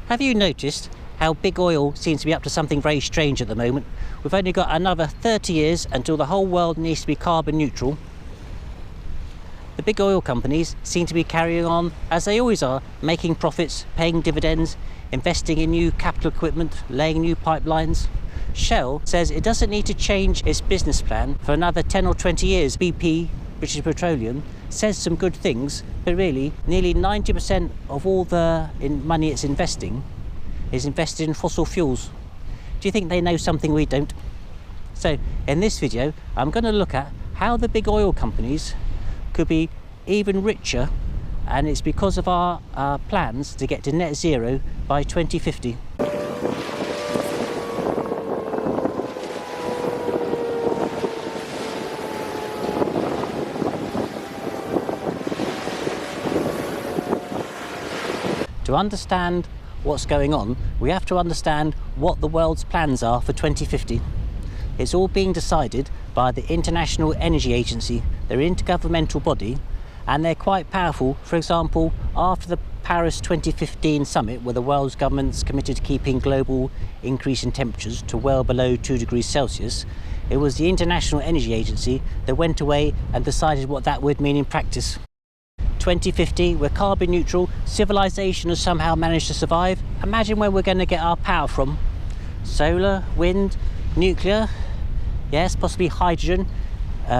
Have you noticed how big oil seems to be up to something very strange at the moment? We've only got another 30 years until the whole world needs to be carbon neutral. The big oil companies seem to be carrying on as they always are, making profits, paying dividends, investing in new capital equipment, laying new pipelines. Shell says it doesn't need to change its business plan for another 10 or 20 years. BP, British Petroleum, says some good things, but really nearly 90% of all the money it's investing is invested in fossil fuels. Do you think they know something we don't? So in this video I'm going to look at how the big oil companies could be even richer, and it's because of our plans to get to net zero by 2050. To understand what's going on, we have to understand what the world's plans are for 2050. It's all being decided by the International Energy Agency. They're an intergovernmental body and they're quite powerful. For example, after the Paris 2015 summit, where the world's governments committed to keeping global increase in temperatures to well below 2 degrees Celsius, it was the International Energy Agency that went away and decided what that would mean in practice. 2050, we're carbon neutral, civilization has somehow managed to survive. Imagine where we're going to get our power from. Solar, wind, nuclear, yes, possibly hydrogen,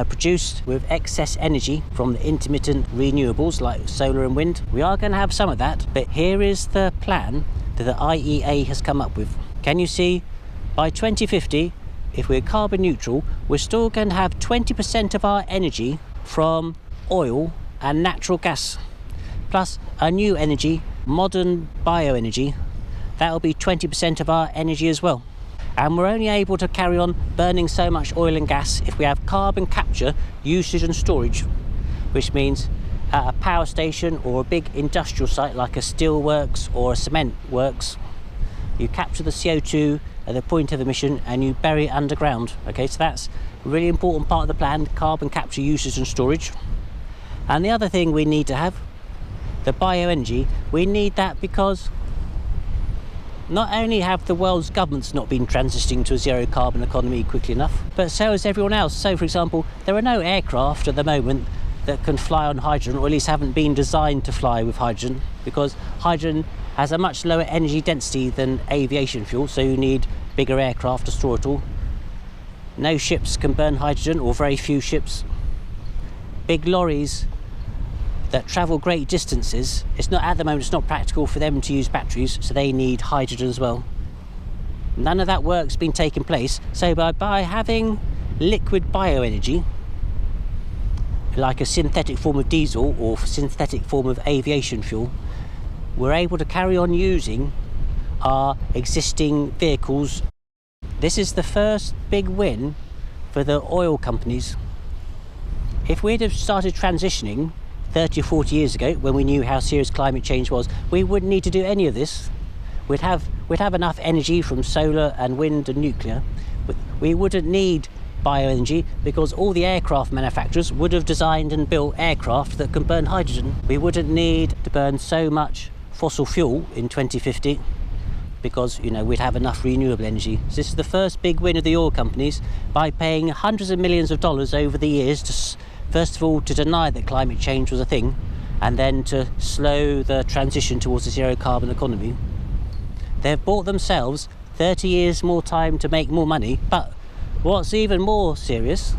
produced with excess energy from the intermittent renewables like solar and wind. We are going to have some of that, but here is the plan that the IEA has come up with. Can you see? By 2050, if we're carbon neutral, we're still going to have 20% of our energy from oil and natural gas, plus a new energy, modern bioenergy. That will be 20% of our energy as well. And we're only able to carry on burning so much oil and gas if we have carbon capture, usage and storage, which means at a power station or a big industrial site like a steel works or a cement works, you capture the CO2 at the point of emission and you bury it underground. Okay, so that's a really important part of the plan, carbon capture, usage and storage. And the other thing we need to have, the bioenergy, we need that because not only have the world's governments not been transitioning to a zero carbon economy quickly enough, but so has everyone else. So for example, there are no aircraft at the moment that can fly on hydrogen, or at least haven't been designed to fly with hydrogen, because hydrogen has a much lower energy density than aviation fuel, so you need bigger aircraft to store it all. No ships can burn hydrogen, or very few ships. Big lorries that travel great distances, it's not at the moment, it's not practical for them to use batteries, so they need hydrogen as well. None of that work's been taking place. So by having liquid bioenergy, like a synthetic form of diesel or synthetic form of aviation fuel, we're able to carry on using our existing vehicles. This is the first big win for the oil companies. If we'd have started transitioning 30 or 40 years ago, when we knew how serious climate change was, we wouldn't need to do any of this. We'd have enough energy from solar and wind and nuclear. We wouldn't need bioenergy because all the aircraft manufacturers would have designed and built aircraft that can burn hydrogen. We wouldn't need to burn so much fossil fuel in 2050 because, you know, we'd have enough renewable energy. So this is the first big win of the oil companies by paying hundreds of millions of dollars over the years to, first of all, to deny that climate change was a thing, and then to slow the transition towards a zero carbon economy. They've bought themselves 30 years more time to make more money, but what's even more serious,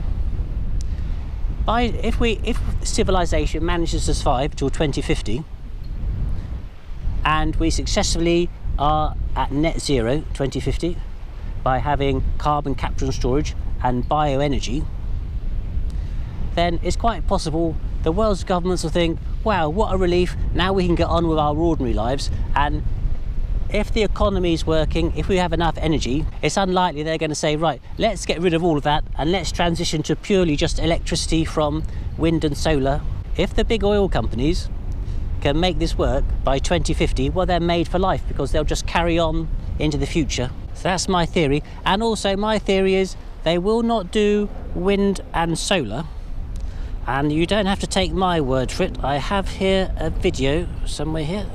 if civilization manages to survive till 2050 and we successfully are at net zero 2050 by having carbon capture and storage and bioenergy, then it's quite possible the world's governments will think, wow, what a relief, now we can get on with our ordinary lives. And if the economy is working, if we have enough energy, it's unlikely they're going to say, right, let's get rid of all of that and let's transition to purely just electricity from wind and solar. If the big oil companies can make this work by 2050, well, they're made for life because they'll just carry on into the future. So that's my theory. And also my theory is they will not do wind and solar. And you don't have to take my word for it. I have here a video somewhere here.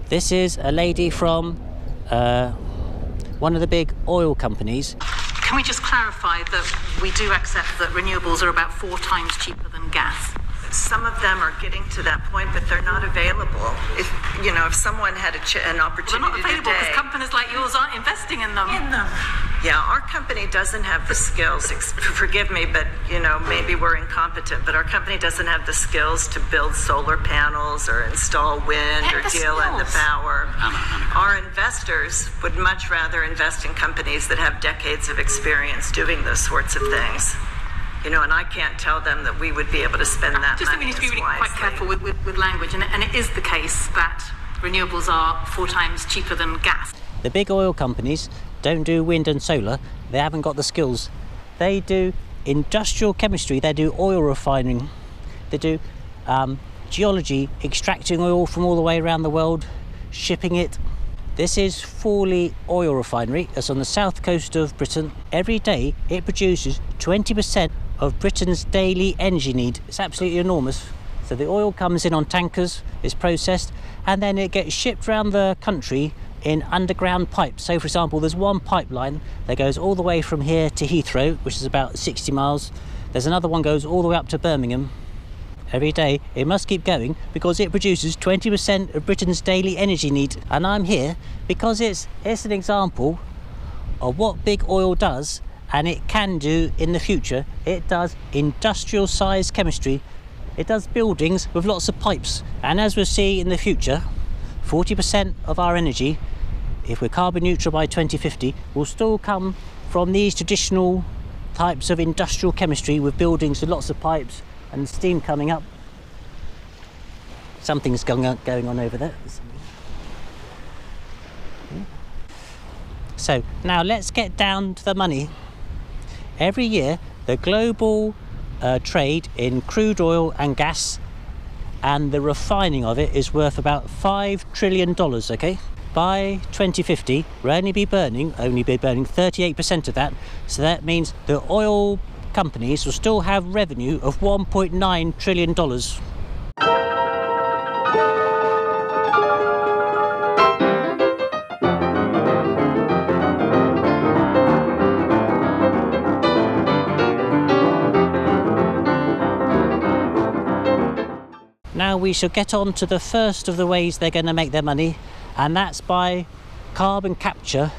This is a lady from one of the big oil companies. Can we just clarify that we do accept that renewables are about 4 times cheaper than gas? Some of them are getting to that point, but they're not available. If someone had an opportunity They're not available because companies like yours aren't investing in them. Yeah, our company doesn't have the skills. Forgive me, but maybe we're incompetent. But our company doesn't have the skills to build solar panels or install wind or deal in the power. Our investors would much rather invest in companies that have decades of experience doing those sorts of things. And I can't tell them that we would be able to spend that just money. Just think we need to be really quite careful with language, and it is the case that renewables are 4 times cheaper than gas. The big oil companies don't do wind and solar. They haven't got the skills. They do industrial chemistry. They do oil refining. They do geology, extracting oil from all the way around the world, shipping it. This is Fawley Oil Refinery. It's on the south coast of Britain. Every day it produces 20% of Britain's daily energy need. It's absolutely enormous. So the oil comes in on tankers, is processed, and then it gets shipped around the country in underground pipes. So for example, there's one pipeline that goes all the way from here to Heathrow, which is about 60 miles. There's another one goes all the way up to Birmingham. Every day it must keep going because it produces 20% of Britain's daily energy need. And I'm here because it's an example of what big oil does and it can do in the future. It does industrial size chemistry. It does buildings with lots of pipes. And as we'll see in the future, 40% of our energy, if we're carbon neutral by 2050, will still come from these traditional types of industrial chemistry with buildings with lots of pipes and steam coming up. Something's going on over there. So now let's get down to the money. Every year, the global trade in crude oil and gas and the refining of it is worth about $5 trillion, okay? By 2050, we'll only be burning 38% of that. So that means the oil companies will still have revenue of $1.9 trillion. Now we shall get on to the first of the ways they're going to make their money, and that's by carbon capture,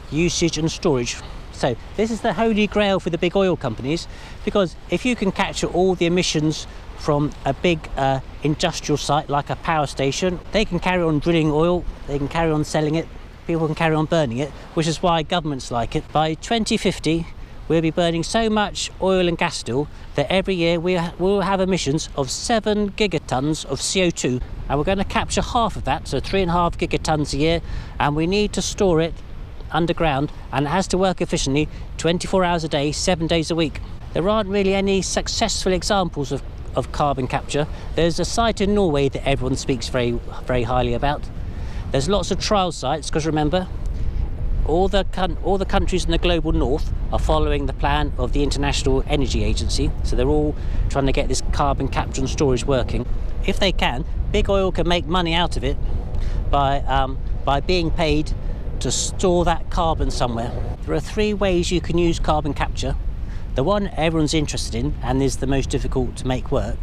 usage and storage. So this is the holy grail for the big oil companies, because if you can capture all the emissions from a big industrial site like a power station, they can carry on drilling oil, they can carry on selling it, people can carry on burning it, which is why governments like it. By 2050, we'll be burning so much oil and gas still that every year we'll have emissions of 7 gigatons of CO2, and we're going to capture half of that, so 3.5 gigatons a year, and we need to store it underground, and it has to work efficiently 24 hours a day, 7 days a week. There aren't really any successful examples of carbon capture. There's a site in Norway that everyone speaks very, very highly about. There's lots of trial sites, because remember, all the countries in the global north are following the plan of the International Energy Agency, so they're all trying to get this carbon capture and storage working. If they can, big oil can make money out of it by being paid to store that carbon somewhere. There are 3 ways you can use carbon capture. The one everyone's interested in, and is the most difficult to make work,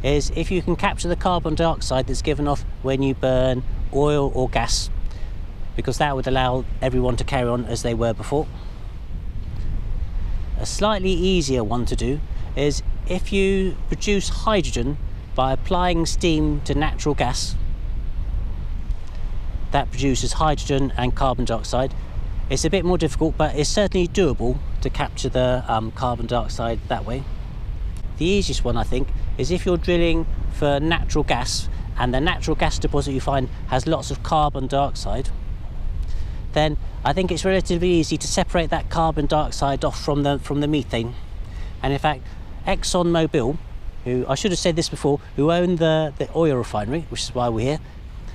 is if you can capture the carbon dioxide that's given off when you burn oil or gas, because that would allow everyone to carry on as they were before. A slightly easier one to do is if you produce hydrogen by applying steam to natural gas. That produces hydrogen and carbon dioxide. It's a bit more difficult, but it's certainly doable to capture the carbon dioxide that way. The easiest one, I think, is if you're drilling for natural gas and the natural gas deposit you find has lots of carbon dioxide, then I think it's relatively easy to separate that carbon dioxide off from the methane. And in fact, Exxon Mobil, who I should have said this before, who own the oil refinery, which is why we're here.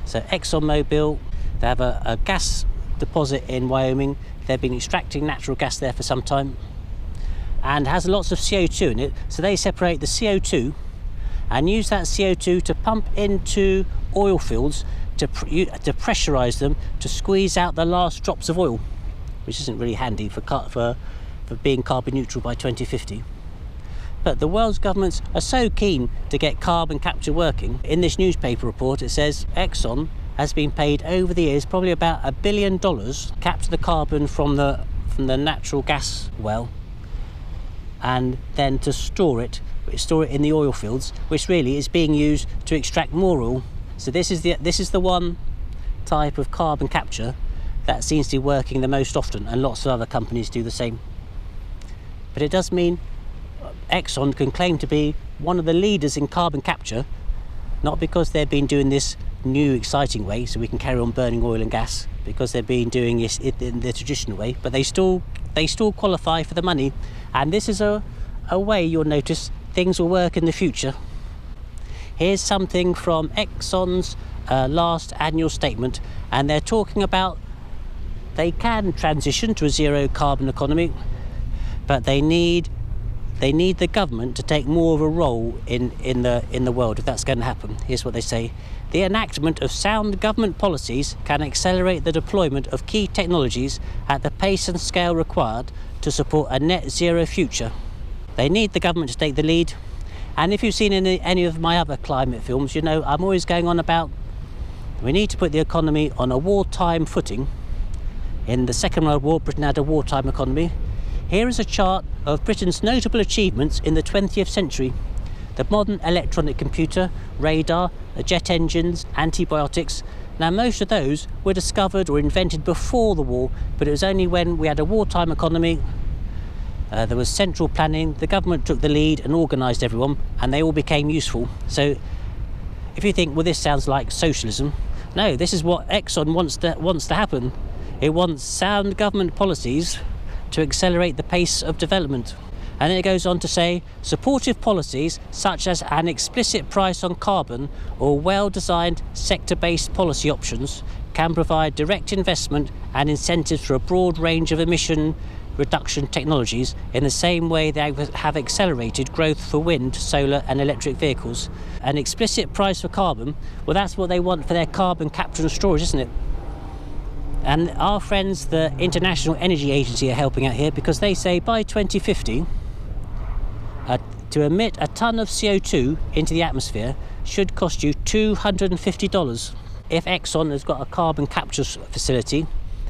So Exxon Mobil, they have a gas deposit in Wyoming. They've been extracting natural gas there for some time, and has lots of CO2 in it. So they separate the CO2 and use that CO2 to pump into oil fields to pressurise them to squeeze out the last drops of oil, which isn't really handy for being carbon neutral by 2050. But the world's governments are so keen to get carbon capture working. In this newspaper report, it says Exxon has been paid over the years probably about $1 billion to capture the carbon from the natural gas well, and then to store it in the oil fields, which really is being used to extract more oil. So this is the one type of carbon capture that seems to be working the most often, and lots of other companies do the same. But it does mean Exxon can claim to be one of the leaders in carbon capture, not because they've been doing this new exciting way so we can carry on burning oil and gas, because they've been doing it in the traditional way, but they still qualify for the money. And this is a way, you'll notice, things will work in the future. Here's something from Exxon's last annual statement, and they're talking about they can transition to a zero carbon economy, but they need the government to take more of a role in the world if that's going to happen. Here's what they say. The enactment of sound government policies can accelerate the deployment of key technologies at the pace and scale required to support a net zero future. They need the government to take the lead. And if you've seen any of my other climate films, you know I'm always going on about we need to put the economy on a wartime footing. In the Second World War, Britain had a wartime economy. Here is a chart of Britain's notable achievements in the 20th century. The modern electronic computer, radar, jet engines, antibiotics. Now most of those were discovered or invented before the war, but it was only when we had a wartime economy, there was central planning, the government took the lead and organised everyone, and they all became useful. So if you think, well, this sounds like socialism, no, this is what Exxon wants to happen. It wants sound government policies to accelerate the pace of development. And then it goes on to say, supportive policies such as an explicit price on carbon or well-designed sector-based policy options can provide direct investment and incentives for a broad range of emission reduction technologies in the same way they have accelerated growth for wind, solar and electric vehicles. An explicit price for carbon, well, that's what they want for their carbon capture and storage, isn't it? And our friends, the International Energy Agency, are helping out here, because they say by 2050, to emit a tonne of CO2 into the atmosphere should cost you $250. If Exxon has got a carbon capture facility,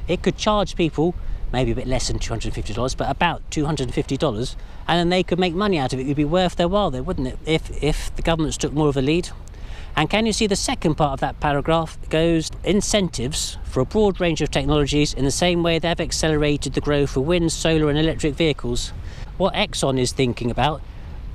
it could charge people maybe a bit less than $250, but about $250, and then they could make money out of it. It would be worth their while there, wouldn't it, if the governments took more of a lead. And can you see the second part of that paragraph? It goes, incentives for a broad range of technologies in the same way they've accelerated the growth for wind, solar and electric vehicles. What Exxon is thinking about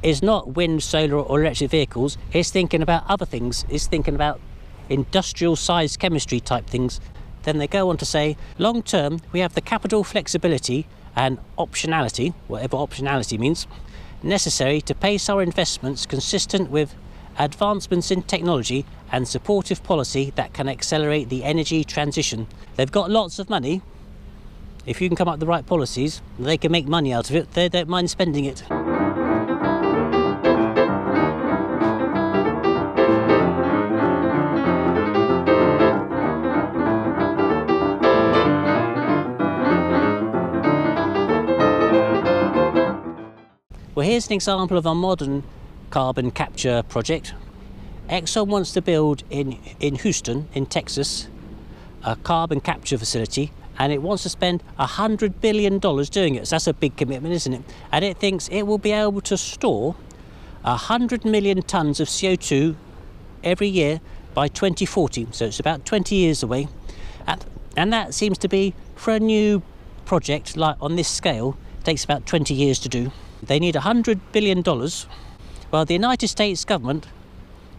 is not wind, solar or electric vehicles. It's thinking about other things. It's thinking about industrial size chemistry type things. Then they go on to say, long term, we have the capital flexibility and optionality, whatever optionality means, necessary to pace our investments consistent with advancements in technology and supportive policy that can accelerate the energy transition. They've got lots of money. If you can come up with the right policies, they can make money out of it. They don't mind spending it. Well, here's an example of a modern carbon capture project. Exxon wants to build in Houston, in Texas, a carbon capture facility, and it wants to spend $100 billion doing it. So that's a big commitment, isn't it? And it thinks it will be able to store 100 million tonnes of CO2 every year by 2040. So it's about 20 years away. And that seems to be, for a new project like on this scale, takes about 20 years to do. They need $100 billion. Well, the United States government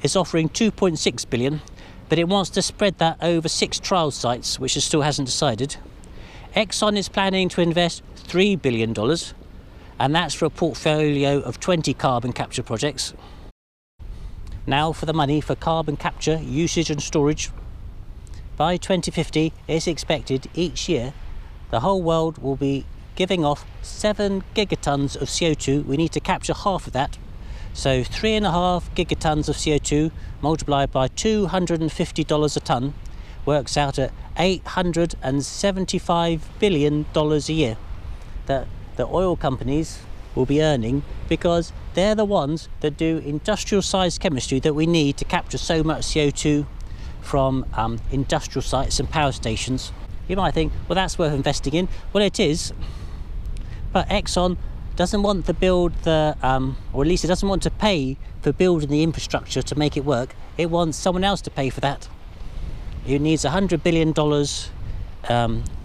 is offering $2.6 billion, but it wants to spread that over 6 trial sites, which it still hasn't decided. Exxon is planning to invest $3 billion, and that's for a portfolio of 20 carbon capture projects. Now for the money for carbon capture, usage and storage. By 2050, it's expected each year the whole world will be giving off 7 gigatons of CO2. We need to capture half of that. So 3.5 gigatons of CO2 multiplied by $250 a tonne works out at $875 billion a year that the oil companies will be earning, because they're the ones that do industrial size chemistry that we need to capture so much CO2 from industrial sites and power stations. You might think, well, that's worth investing in. Well, it is, but Exxon doesn't want to build the, or at least it doesn't want to pay for building the infrastructure to make it work. It wants someone else to pay for that. It needs $100 billion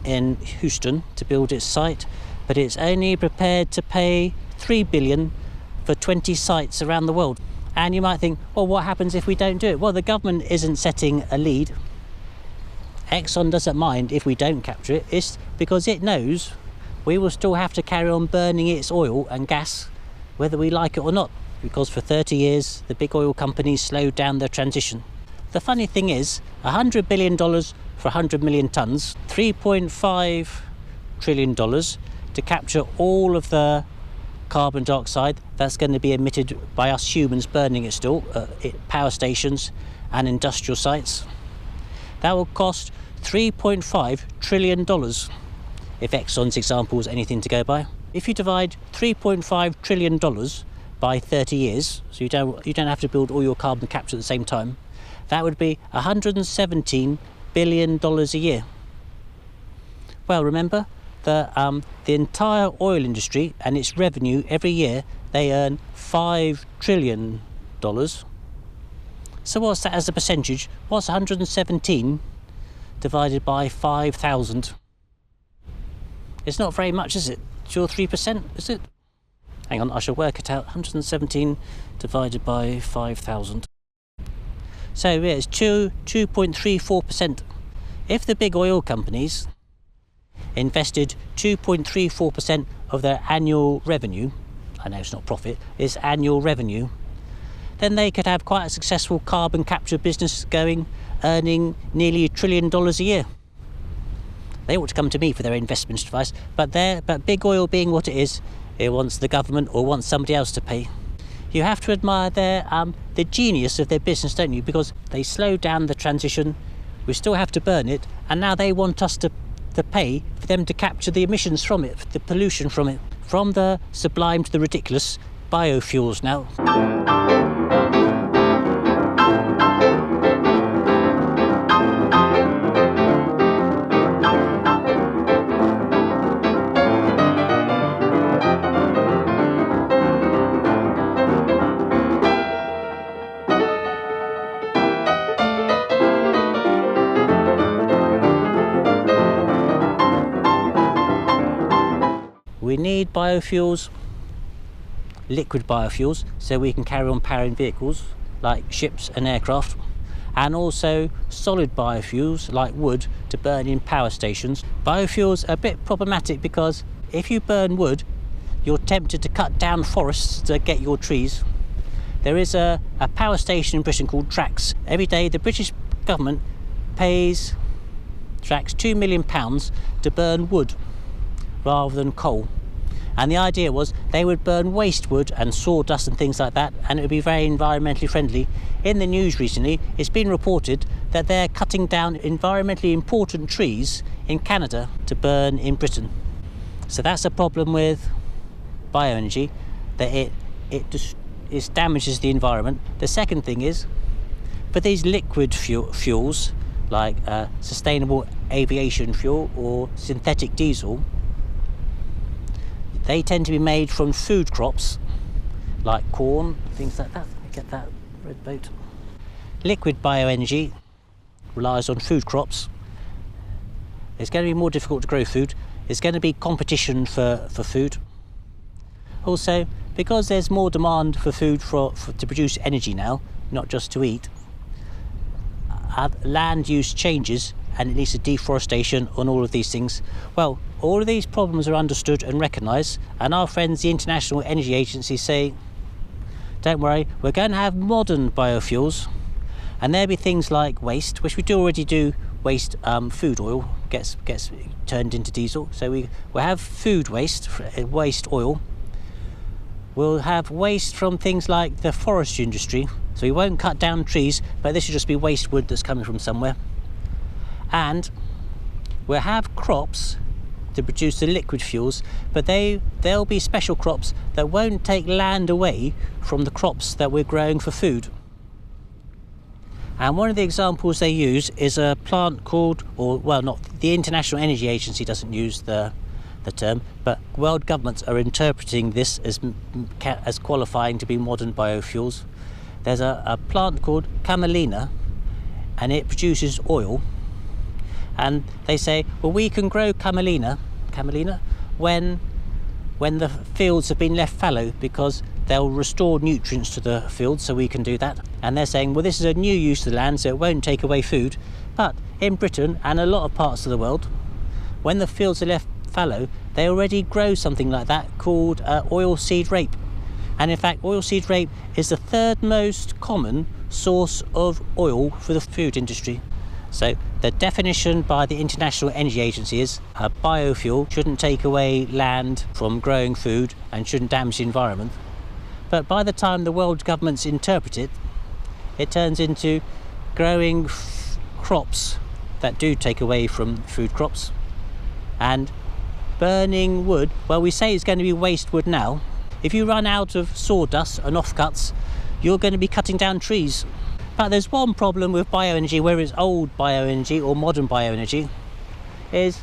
in Houston to build its site, but it's only prepared to pay $3 billion for 20 sites around the world. And you might think, well, what happens if we don't do it? Well, the government isn't setting a lead. Exxon doesn't mind if we don't capture it. It's because it knows we will still have to carry on burning its oil and gas, whether we like it or not, because for 30 years, the big oil companies slowed down their transition. The funny thing is, $100 billion for 100 million tonnes, $3.5 trillion to capture all of the carbon dioxide that's going to be emitted by us humans burning it still at power stations and industrial sites. That will cost $3.5 trillion if Exxon's example is anything to go by. If you divide $3.5 trillion by 30 years, so you don't have to build all your carbon capture at the same time, that would be $117 billion a year. Well, remember, the entire oil industry and its revenue every year, they earn $5 trillion. So what's that as a percentage? What's 117 divided by 5,000? It's not very much, is it? It's your 3%, is it? Hang on, I shall work it out. 117 divided by 5,000. So yeah, it's 2.34%. If the big oil companies invested 2.34% of their annual revenue, I know it's not profit, it's annual revenue, then they could have quite a successful carbon capture business going, earning nearly $1 trillion a year. They ought to come to me for their investment advice, but big oil being what it is, it wants the government or wants somebody else to pay. You have to admire the genius of their business, don't you? Because they slowed down the transition, we still have to burn it, and now they want us to pay for them to capture the emissions from it, the pollution from it. From the sublime to the ridiculous, biofuels now. We need biofuels, liquid biofuels, so we can carry on powering vehicles like ships and aircraft, and also solid biofuels like wood to burn in power stations. Biofuels are a bit problematic because if you burn wood, you're tempted to cut down forests to get your trees. There is a power station in Britain called Tac. Every day the British government pays Tac £2 million to burn wood rather than coal. And the idea was they would burn waste wood and sawdust and things like that, and it would be very environmentally friendly. In the news recently, it's been reported that they're cutting down environmentally important trees in Canada to burn in Britain. So that's a problem with bioenergy, that it damages the environment. The second thing is, for these liquid fuels, like sustainable aviation fuel or synthetic diesel, they tend to be made from food crops like corn, things like that. Let me get that red boat. Liquid bioenergy relies on food crops. It's going to be more difficult to grow food. It's going to be competition for food. Also, because there's more demand for food to produce energy now, not just to eat, land use changes, and it leads to deforestation on all of these things. Well, all of these problems are understood and recognised, and our friends, the International Energy Agency, say, don't worry, we're going to have modern biofuels, and there'll be things like waste, which we do already do. Waste food oil gets turned into diesel, so we'll have food waste oil, We'll have waste from things like the forestry industry, so we won't cut down trees, but this will just be waste wood that's coming from somewhere. And we'll have crops to produce the liquid fuels, but they'll be special crops that won't take land away from the crops that we're growing for food. And one of the examples they use is a plant called, the International Energy Agency doesn't use the term, but world governments are interpreting this as qualifying to be modern biofuels. There's a plant called camelina, and it produces oil. And they say, well, we can grow camelina when the fields have been left fallow, because they'll restore nutrients to the fields, so we can do that. And they're saying, well, this is a new use of the land, so it won't take away food. But in Britain and a lot of parts of the world, when the fields are left fallow, they already grow something like that called oilseed rape. And in fact, oilseed rape is the third most common source of oil for the food industry. So the definition by the International Energy Agency is a biofuel shouldn't take away land from growing food and shouldn't damage the environment. But by the time the world governments interpret it, it turns into growing crops that do take away from food crops, and burning wood. Well, we say it's going to be waste wood now. If you run out of sawdust and offcuts, you're going to be cutting down trees. But there's one problem with bioenergy, whether it's old bioenergy or modern bioenergy, is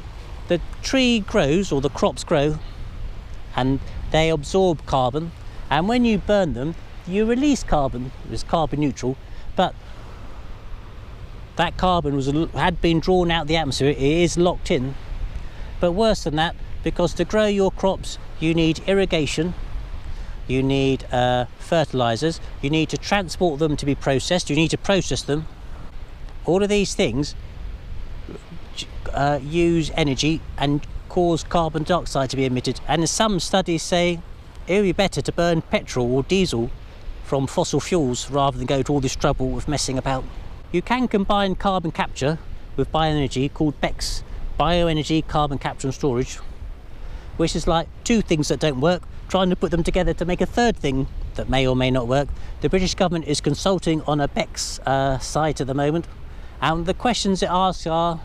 the tree grows, or the crops grow, and they absorb carbon, and when you burn them, you release carbon. It's carbon neutral, but that carbon had been drawn out the atmosphere. It is locked in. But worse than that, because to grow your crops, you need irrigation, you need fertilizers, you need to transport them to be processed, you need to process them. All of these things use energy and cause carbon dioxide to be emitted. And some studies say it would be better to burn petrol or diesel from fossil fuels rather than go to all this trouble with messing about. You can combine carbon capture with bioenergy called BECCS, bioenergy carbon capture and storage, which is like two things that don't work, trying to put them together to make a third thing that may or may not work. The British government is consulting on a BECCS site at the moment, and the questions it asks are,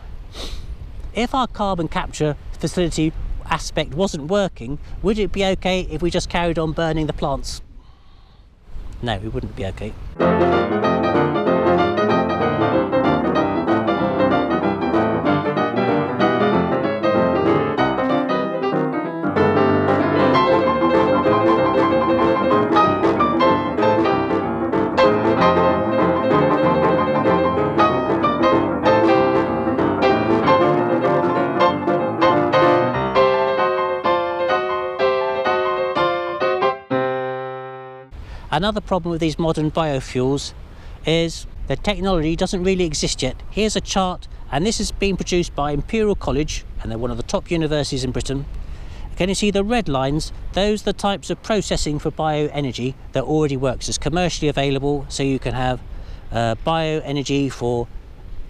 if our carbon capture facility aspect wasn't working, would it be okay if we just carried on burning the plants? No, it wouldn't be okay. Another problem with these modern biofuels is the technology doesn't really exist yet. Here's a chart, and this is being produced by Imperial College, and they're one of the top universities in Britain. Can you see the red lines? Those are the types of processing for bioenergy that already works. It's commercially available, so you can have bioenergy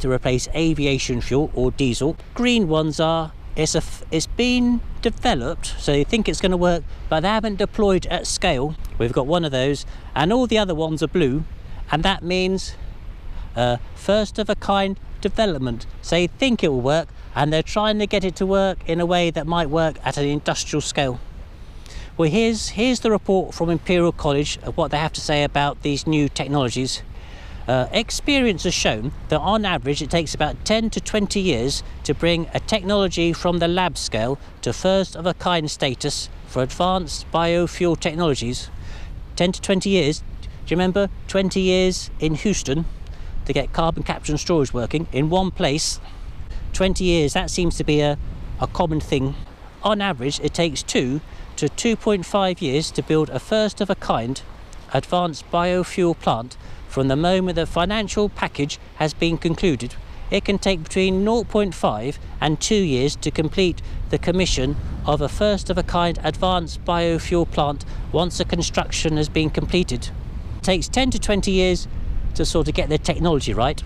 to replace aviation fuel or diesel. Green ones are, it's been developed, so they think it's going to work, but they haven't deployed at scale. We've got one of those, and all the other ones are blue, and that means first of a kind development. So they think it will work, and they're trying to get it to work in a way that might work at an industrial scale. Well, here's the report from Imperial College of what they have to say about these new technologies. Experience has shown that on average it takes about 10 to 20 years to bring a technology from the lab scale to first of a kind status for advanced biofuel technologies. 10 to 20 years. Do you remember 20 years in Houston to get carbon capture and storage working in one place? 20 years, that seems to be a common thing. On average, it takes 2 to 2.5 years to build a first of a kind advanced biofuel plant. From the moment the financial package has been concluded, it can take between 0.5 and 2 years to complete the commission of a first-of-a-kind advanced biofuel plant once the construction has been completed. It takes 10 to 20 years to sort of get the technology right.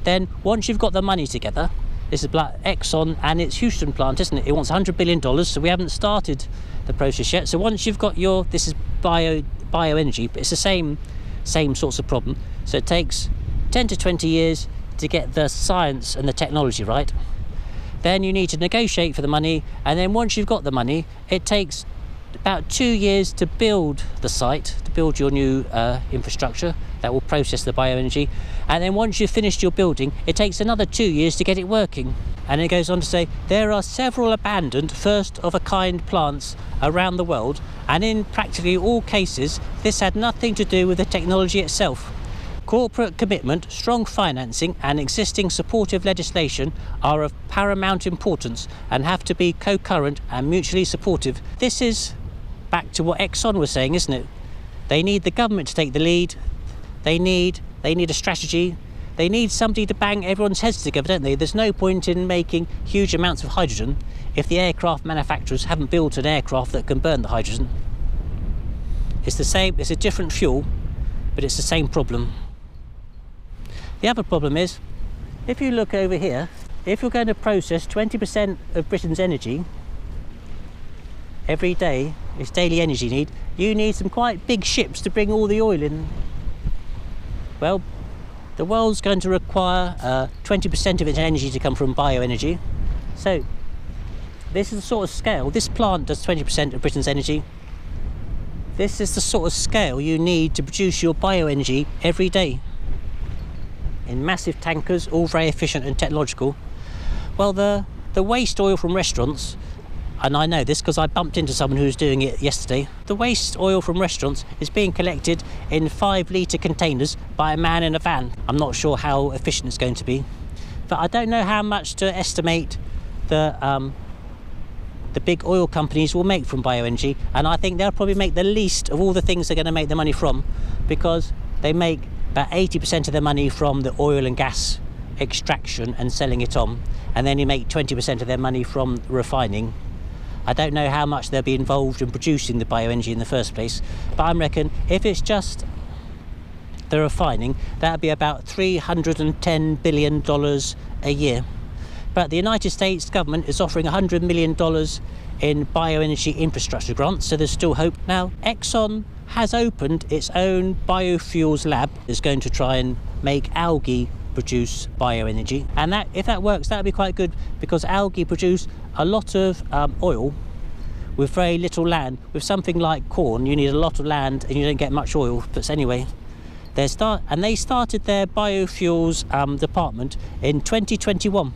Then, once you've got the money together, this is like Exxon and its Houston plant, isn't it? It wants $100 billion, so we haven't started the process yet. So once you've got this is bioenergy, but it's the same sorts of problem. So it takes 10 to 20 years to get the science and the technology right. Then you need to negotiate for the money, and then once you've got the money, it takes about 2 years to build the site, to build your new infrastructure that will process the bioenergy. And then once you've finished your building, it takes another 2 years to get it working. And it goes on to say, there are several abandoned first-of-a-kind plants around the world, and in practically all cases, this had nothing to do with the technology itself. Corporate commitment, strong financing and existing supportive legislation are of paramount importance and have to be concurrent and mutually supportive. This is back to what Exxon was saying, isn't it? They need the government to take the lead. They need a strategy. They need somebody to bang everyone's heads together, don't they? There's no point in making huge amounts of hydrogen if the aircraft manufacturers haven't built an aircraft that can burn the hydrogen. It's the same, it's a different fuel, but it's the same problem. The other problem is, if you look over here, if you're going to process 20% of Britain's energy every day, it's daily energy need, you need some quite big ships to bring all the oil in. Well, the world's going to require 20% of its energy to come from bioenergy. So this is the sort of scale. This plant does 20% of Britain's energy. This is the sort of scale you need to produce your bioenergy every day. In massive tankers, all very efficient and technological. Well, the waste oil from restaurants, and I know this because I bumped into someone who was doing it yesterday, the waste oil from restaurants is being collected in 5-litre containers by a man in a van. I'm not sure how efficient it's going to be, but I don't know how much to estimate the big oil companies will make from bioenergy, and I think they'll probably make the least of all the things they're going to make their money from, because they make about 80% of their money from the oil and gas extraction and selling it on, and then you make 20% of their money from refining. I don't know how much they'll be involved in producing the bioenergy in the first place, but I reckon if it's just the refining, that'd be about $310 billion a year. But the United States government is offering $100 million in bioenergy infrastructure grants, so there's still hope. Now, Exxon has opened its own Biofuels Lab. It's going to try and make algae produce bioenergy, and that, if that works, that would be quite good, because algae produce a lot of oil with very little land. With something like corn, you need a lot of land and you don't get much oil. But anyway, they started their biofuels department in 2021.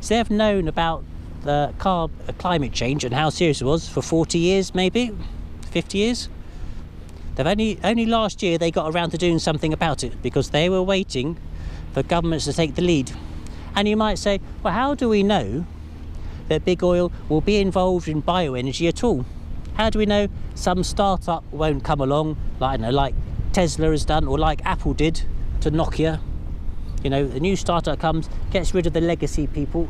So they've known about the climate change and how serious it was for 40 years, maybe 50 years. They've only last year they got around to doing something about it, because they were waiting for governments to take the lead. And you might say, well, how do we know that big oil will be involved in bioenergy at all? How do we know some startup won't come along, like Tesla has done, or like Apple did to Nokia? You know, the new startup comes, gets rid of the legacy people.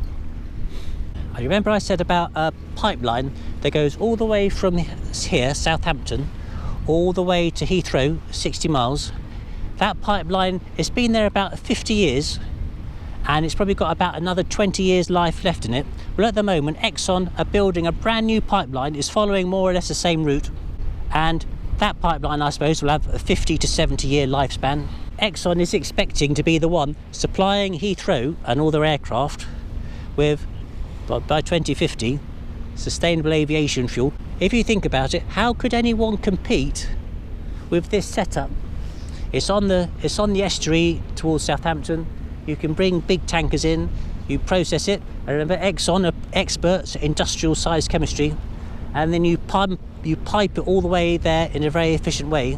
I remember I said about a pipeline that goes all the way from here, Southampton, all the way to Heathrow, 60 miles. That pipeline, it's been there about 50 years, and it's probably got about another 20 years life left in it. Well, at the moment, Exxon are building a brand new pipeline. It's following more or less the same route, and that pipeline, I suppose, will have a 50 to 70 year lifespan. Exxon is expecting to be the one supplying Heathrow and all their aircraft with, by 2050, sustainable aviation fuel. If you think about it, how could anyone compete with this setup? It's on the estuary towards Southampton. You can bring big tankers in, you process it. I remember Exxon are experts at industrial size chemistry, and then you pipe it all the way there in a very efficient way.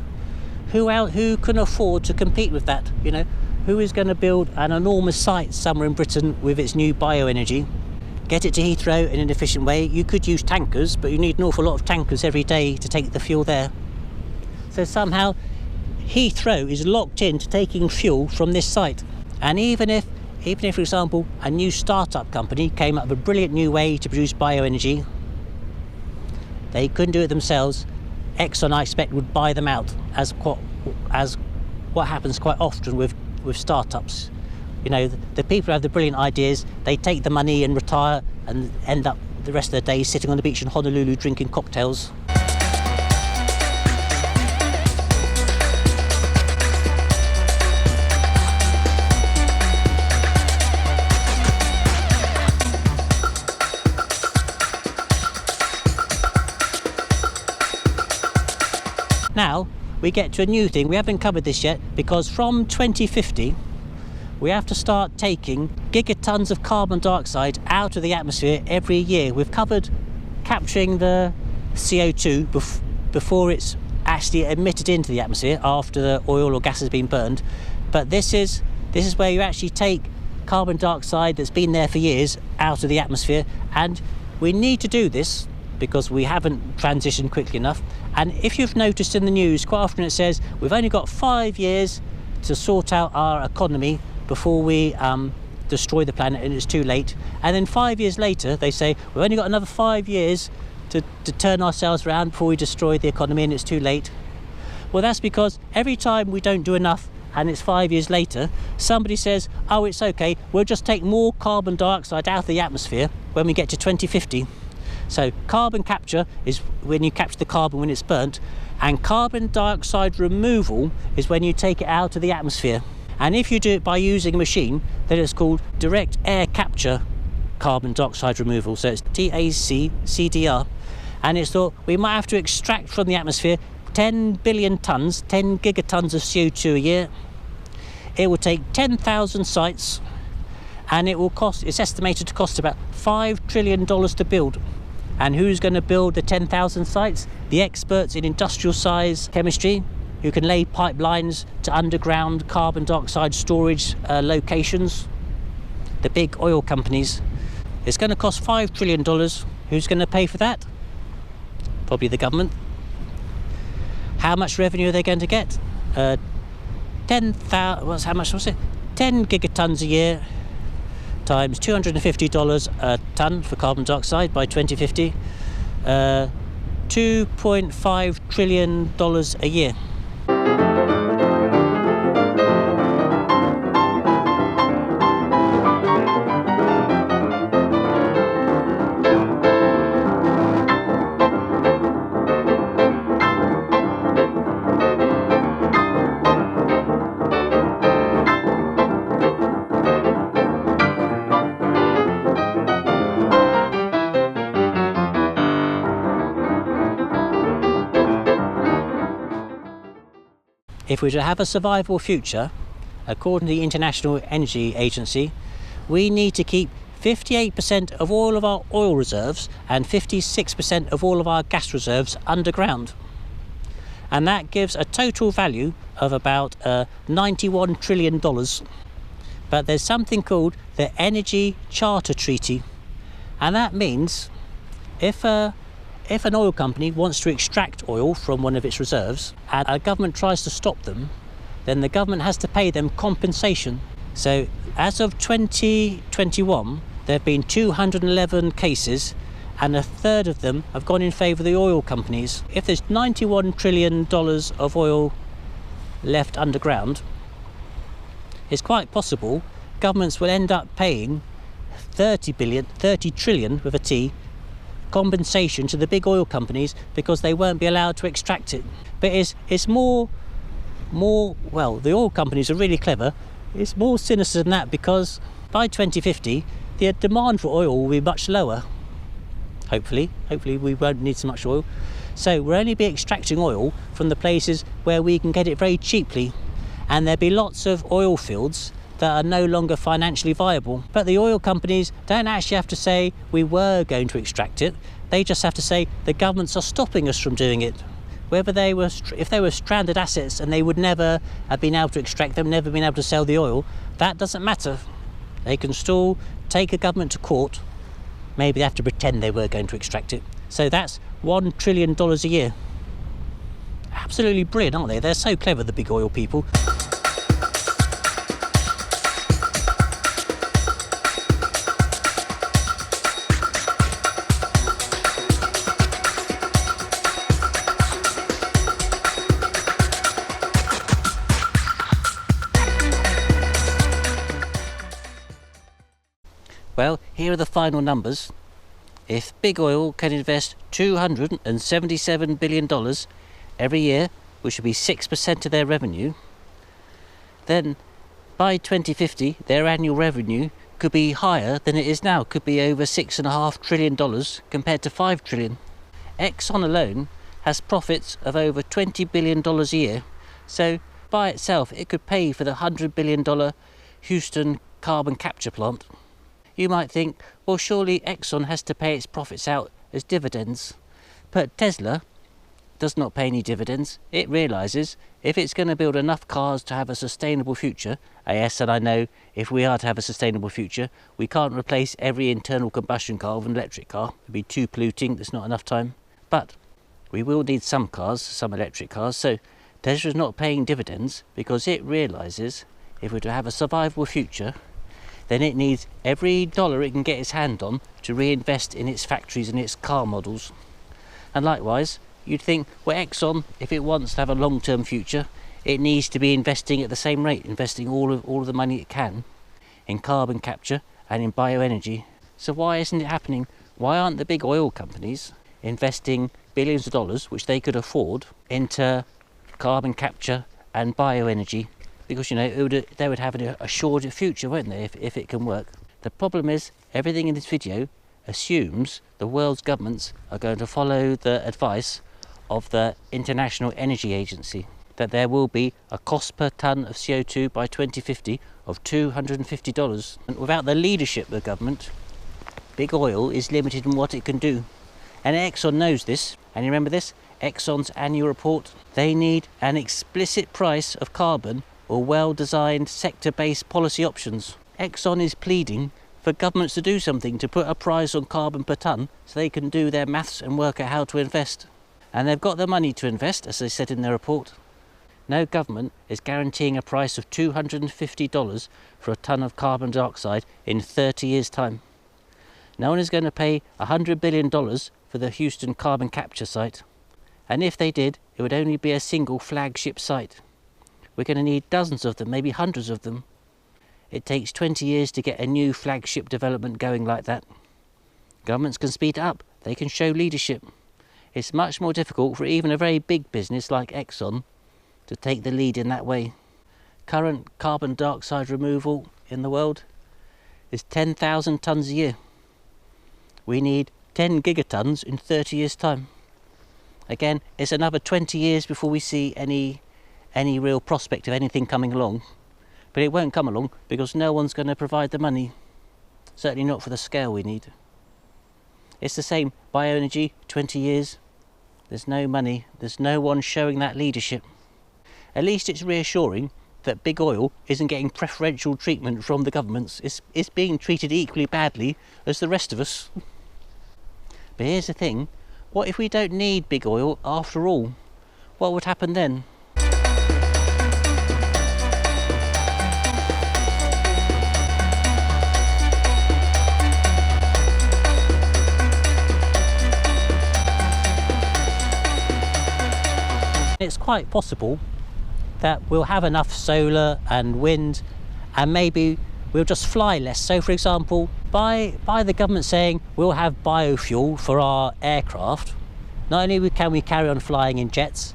Who can afford to compete with that? You know, who is going to build an enormous site somewhere in Britain with its new bioenergy, get it to Heathrow in an efficient way? You could use tankers, but you need an awful lot of tankers every day to take the fuel there. So somehow Heathrow is locked into taking fuel from this site. And even if, for example, a new startup company came up with a brilliant new way to produce bioenergy, they couldn't do it themselves. Exxon, I expect, would buy them out, as what happens quite often with startups. You know, the people who have the brilliant ideas, they take the money and retire and end up the rest of their days sitting on the beach in Honolulu drinking cocktails. Now we get to a new thing. We haven't covered this yet, because from 2050 we have to start taking gigatons of carbon dioxide out of the atmosphere every year. We've covered capturing the CO2 before it's actually emitted into the atmosphere after the oil or gas has been burned. But this is where you actually take carbon dioxide that's been there for years out of the atmosphere, and we need to do this because we haven't transitioned quickly enough. And if you've noticed in the news, quite often it says we've only got 5 years to sort out our economy before we destroy the planet, and it's too late. And then 5 years later they say we've only got another 5 years to turn ourselves around before we destroy the economy, and it's too late. Well, that's because every time we don't do enough and it's 5 years later, somebody says, oh, it's okay, we'll just take more carbon dioxide out of the atmosphere when we get to 2050. So carbon capture is when you capture the carbon when it's burnt, and carbon dioxide removal is when you take it out of the atmosphere. And if you do it by using a machine, then it's called direct air capture carbon dioxide removal. So it's Tac CDR. And it's thought we might have to extract from the atmosphere 10 billion tonnes, 10 gigatons of CO2 a year. It will take 10,000 sites, and it's estimated to cost about $5 trillion to build. And who's going to build the 10,000 sites? The experts in industrial size chemistry, who can lay pipelines to underground carbon dioxide storage locations. The big oil companies. It's going to cost $5 trillion. Who's going to pay for that? Probably the government. How much revenue are they going to get? 10,000. How much was it? 10 gigatons a year times $250 a tonne for carbon dioxide by 2050. $2.5 trillion a year. If we're to have a survivable future, according to the International Energy Agency, we need to keep 58% of all of our oil reserves and 56% of all of our gas reserves underground. And that gives a total value of about $91 trillion. But there's something called the Energy Charter Treaty. And that means if an oil company wants to extract oil from one of its reserves and a government tries to stop them, then the government has to pay them compensation. So as of 2021, there have been 211 cases, and a third of them have gone in favour of the oil companies. If there's $91 trillion of oil left underground, it's quite possible governments will end up paying 30 trillion with a T, compensation to the big oil companies because they won't be allowed to extract it. But it's more well, the oil companies are really clever. It's more sinister than that, because by 2050 the demand for oil will be much lower. Hopefully we won't need so much oil. So we'll only be extracting oil from the places where we can get it very cheaply, and there'll be lots of oil fields that are no longer financially viable. But the oil companies don't actually have to say we were going to extract it. They just have to say the governments are stopping us from doing it. If they were stranded assets and they would never have been able to extract them, never been able to sell the oil, that doesn't matter. They can still take a government to court. Maybe they have to pretend they were going to extract it. So that's $1 trillion a year. Absolutely brilliant, aren't they? They're so clever, the big oil people. Well, here are the final numbers. If big oil can invest $277 billion every year, which would be 6% of their revenue, then by 2050 their annual revenue could be higher than it is now, could be over $6.5 trillion compared to $5 trillion. Exxon alone has profits of over $20 billion a year, so by itself it could pay for the $100 billion Houston carbon capture plant. You might think, well, surely Exxon has to pay its profits out as dividends. But Tesla does not pay any dividends. It realises if it's going to build enough cars to have a sustainable future, yes, and I know if we are to have a sustainable future, we can't replace every internal combustion car with an electric car. It'd be too polluting, there's not enough time. But we will need some cars, some electric cars, so Tesla's not paying dividends because it realises if we're to have a survivable future, then it needs every dollar it can get its hand on to reinvest in its factories and its car models. And likewise, you'd think, well, Exxon, if it wants to have a long-term future, it needs to be investing at the same rate, investing all of the money it can in carbon capture and in bioenergy. So why isn't it happening? Why aren't the big oil companies investing billions of dollars, which they could afford, into carbon capture and bioenergy? Because, you know, they would have an assured future, won't they, if it can work. The problem is, everything in this video assumes the world's governments are going to follow the advice of the International Energy Agency, that there will be a cost per tonne of CO2 by 2050 of $250. And without the leadership of the government, big oil is limited in what it can do. And Exxon knows this. And you remember this? Exxon's annual report. They need an explicit price of carbon or well-designed sector-based policy options. Exxon is pleading for governments to do something, to put a price on carbon per tonne so they can do their maths and work out how to invest. And they've got the money to invest, as they said in their report. No government is guaranteeing a price of $250 for a tonne of carbon dioxide in 30 years' time. No one is going to pay $100 billion for the Houston carbon capture site. And if they did, it would only be a single flagship site. We're going to need dozens of them, maybe hundreds of them. It takes 20 years to get a new flagship development going like that. Governments can speed it up, they can show leadership. It's much more difficult for even a very big business like Exxon to take the lead in that way. Current carbon dioxide removal in the world is 10,000 tonnes a year. We need 10 gigatons in 30 years' time. Again, it's another 20 years before we see any real prospect of anything coming along. But it won't come along because no one's going to provide the money. Certainly not for the scale we need. It's the same, bioenergy, 20 years. There's no money, there's no one showing that leadership. At least it's reassuring that big oil isn't getting preferential treatment from the governments. It's being treated equally badly as the rest of us. But here's the thing, what if we don't need big oil after all? What would happen then? It's quite possible that we'll have enough solar and wind and maybe we'll just fly less. So for example, by the government saying we'll have biofuel for our aircraft, not only can we carry on flying in jets,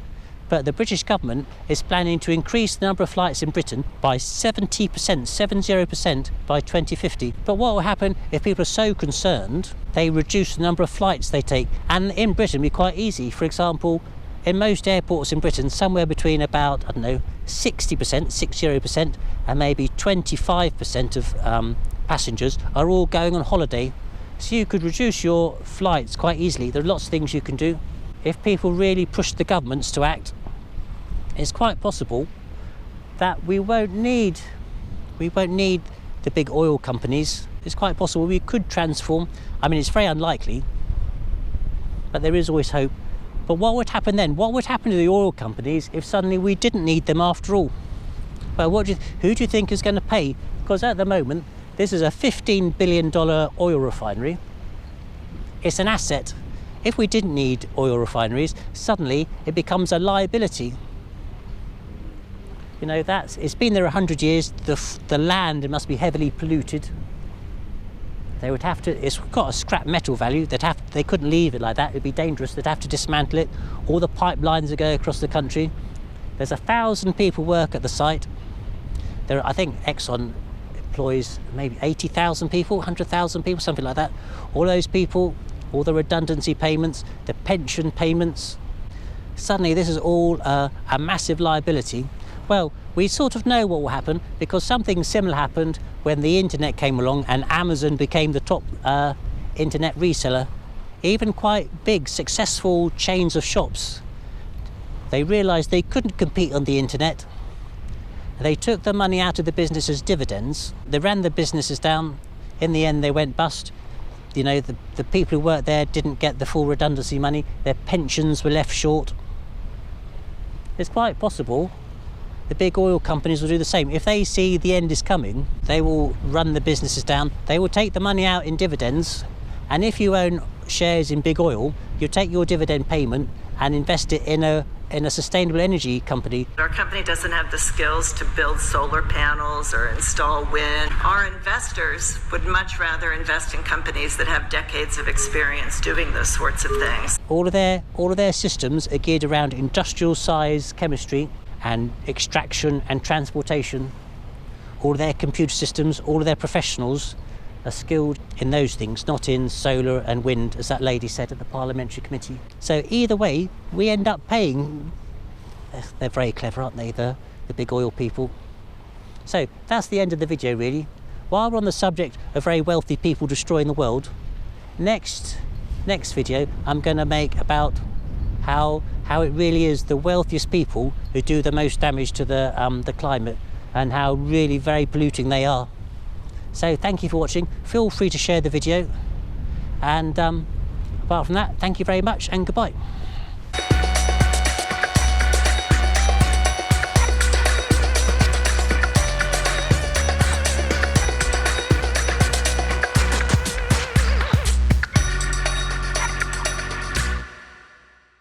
but the British government is planning to increase the number of flights in Britain by 70%, 70% by 2050. But what will happen if people are so concerned they reduce the number of flights they take? And in Britain it'll be quite easy. For example, in most airports in Britain, somewhere between about, 60%, 60%, and maybe 25% of passengers are all going on holiday. So you could reduce your flights quite easily. There are lots of things you can do. If people really push the governments to act, it's quite possible that we won't need the big oil companies. It's quite possible we could transform. I mean, it's very unlikely, but there is always hope. But what would happen then? What would happen to the oil companies if suddenly we didn't need them after all? Well, who do you think is going to pay? Because at the moment, this is a $15 billion oil refinery. It's an asset. If we didn't need oil refineries, suddenly it becomes a liability. You know, it's been there 100 years. The land must be heavily polluted. They would have to, it's got a scrap metal value, they couldn't leave it like that, it'd be dangerous, they'd have to dismantle it. All the pipelines that go across the country. There's 1,000 people work at the site. I think Exxon employs maybe 80,000 people, 100,000 people, something like that. All those people, all the redundancy payments, the pension payments, suddenly this is all a massive liability. Well, we sort of know what will happen, because something similar happened when the internet came along and Amazon became the top internet reseller. Even quite big, successful chains of shops, they realised they couldn't compete on the internet. They took the money out of the business as dividends. They ran the businesses down. In the end, they went bust. You know, the people who worked there didn't get the full redundancy money. Their pensions were left short. It's quite possible the big oil companies will do the same. If they see the end is coming, they will run the businesses down. They will take the money out in dividends. And if you own shares in big oil, you take your dividend payment and invest it in a sustainable energy company. Our company doesn't have the skills to build solar panels or install wind. Our investors would much rather invest in companies that have decades of experience doing those sorts of things. All of their systems are geared around industrial size chemistry and extraction and transportation. All of their computer systems, all of their professionals are skilled in those things, not in solar and wind, as that lady said at the parliamentary committee. So either way, we end up paying. They're very clever, aren't they, the big oil people? So that's the end of the video, really. While we're on the subject of very wealthy people destroying the world, next video I'm going to make about how it really is the wealthiest people who do the most damage to the climate, and how really very polluting they are. So thank you for watching. Feel free to share the video, and apart from that, thank you very much and goodbye.